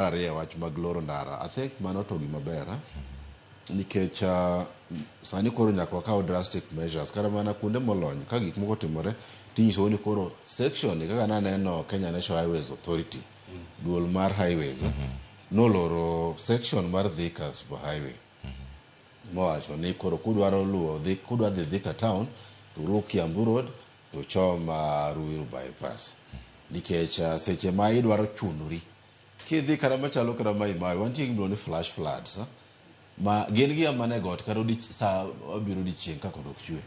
ariyo wach mag loro ndara. I think mano to gima ber nikech sani koro nyaka wakaw drastic measures kata mana kuonde molony ka gik moko timore tinyiso ni koro section kaka naneno Kenya National Highways Authority duol mar highways noloro section mar Thika Super Highway mowacho ni koro kudwa dhi Thika town to luw Kiambu Road to chom Ruiru bypass nikech seche ma idwaro chunori kidhi kata machalo kata Mai Mahiu wantie gimoro ni flash floods ma gin gi amane got kata sa obiro dichieng' ka koth ok chwe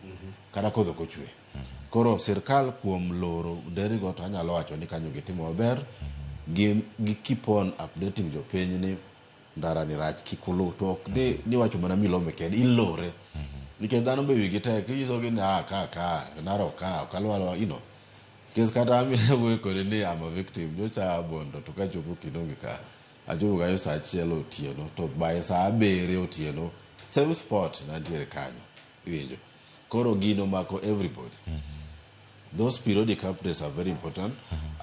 kata koth ok ochwe koro sirkal kuom loro deri got anyalo wacho ni kanyo gitimo maber gi keep on updating jopiny ni ndara ni rach kikulu to ok ni wacho mana milome kendo ilore nikech dhano be wigi tek iyisogi ni ka Narok ka okalwalo kes kata amina wuoyo kode ni am a victim nyocha bondo to kachopo Kinonge ka achopo kanyo sa achiel otieno to by sa 7 otieno same spot nantiere kanyo iwinjo koro gino mako everybody those periodic updates are very important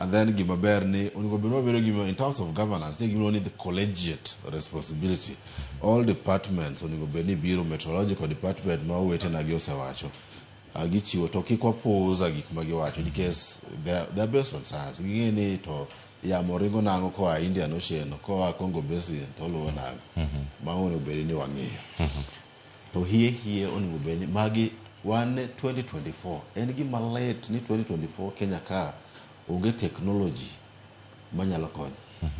and then gima ber ni onego bedo gima in terms of governance ni gima ni the collegiate responsibility all departments onego bed ni biro meteorological department ma owete na gi osewacho gichiwo to kik wapuuza gik ma giwacho because they are based on science ging'e ni to yamo ringo nango koa Indian Ocean koa Congo Basin to luwo nango ma onego bed ni wang'iyo to hie onego bed ni magi 2024 en gima late ni 2024 Kenya ka onge technology manyalo konyo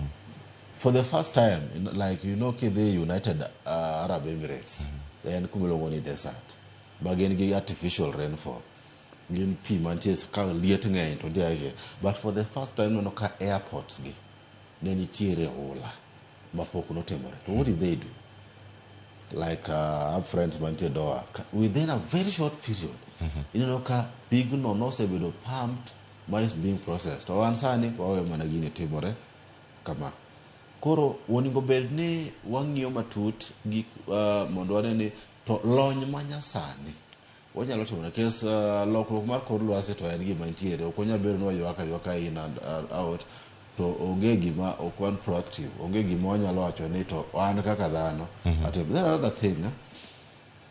for the first time like kidhi United Arab Emirates en kumilongo ni desert bagen gi artificial rainfall gin pi mantie ka liet ng'eny to ndiye but for the first time no ka airports gi ne nitiere ola mapok notimore to what did they do like our friends mantie Doha within a very short period ka big no sebedo pumped ma is being processed to ansani wawe mana gine timore kama koro woningo bed ni wang'iyo matut gi mondo wane ni to lony manyasani wanyalo timo kes lokruok mar kor lwasi to en gima nitiere ok onya bedo no ywaka in and out to onge gima ok wan proactive onge gima wanyalo wacho ni to an kaka dhano atem there another thing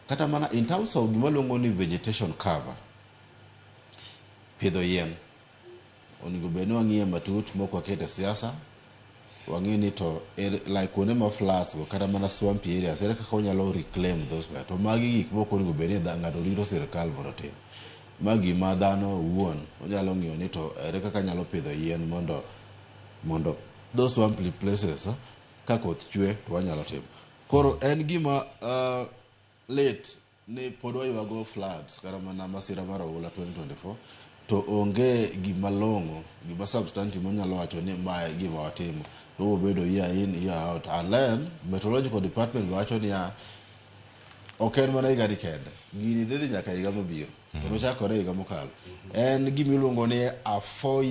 kata mana in terms of gima luongo ni vegetation cover pidho yien onego bed ni wang'iye matut mok wakete siasa wang'e ni to like kuonde ma floods go kata mana swampy areas ere kaka wanyalo reclaim those to magi gik moko onego bed ni ng'ato rito sirkal mondo otim magi ma dhano wuon onyalo ng'iyo ni to ere kaka nyalo pidho yien mondo those swampy places ka koth chwe to wanyalo timo koro en gima late ni pod waywago floods kata mana masira mar oula 2024 to onge gima long'o gima substantive monyalo wacho ni ma gima watimo to obedo year in year out and then meteorological department wacho ni ok en mana higa ni kende gini dhi nyaka higa mabiro to nochakore higa mokalo en gima iluongo ni a 4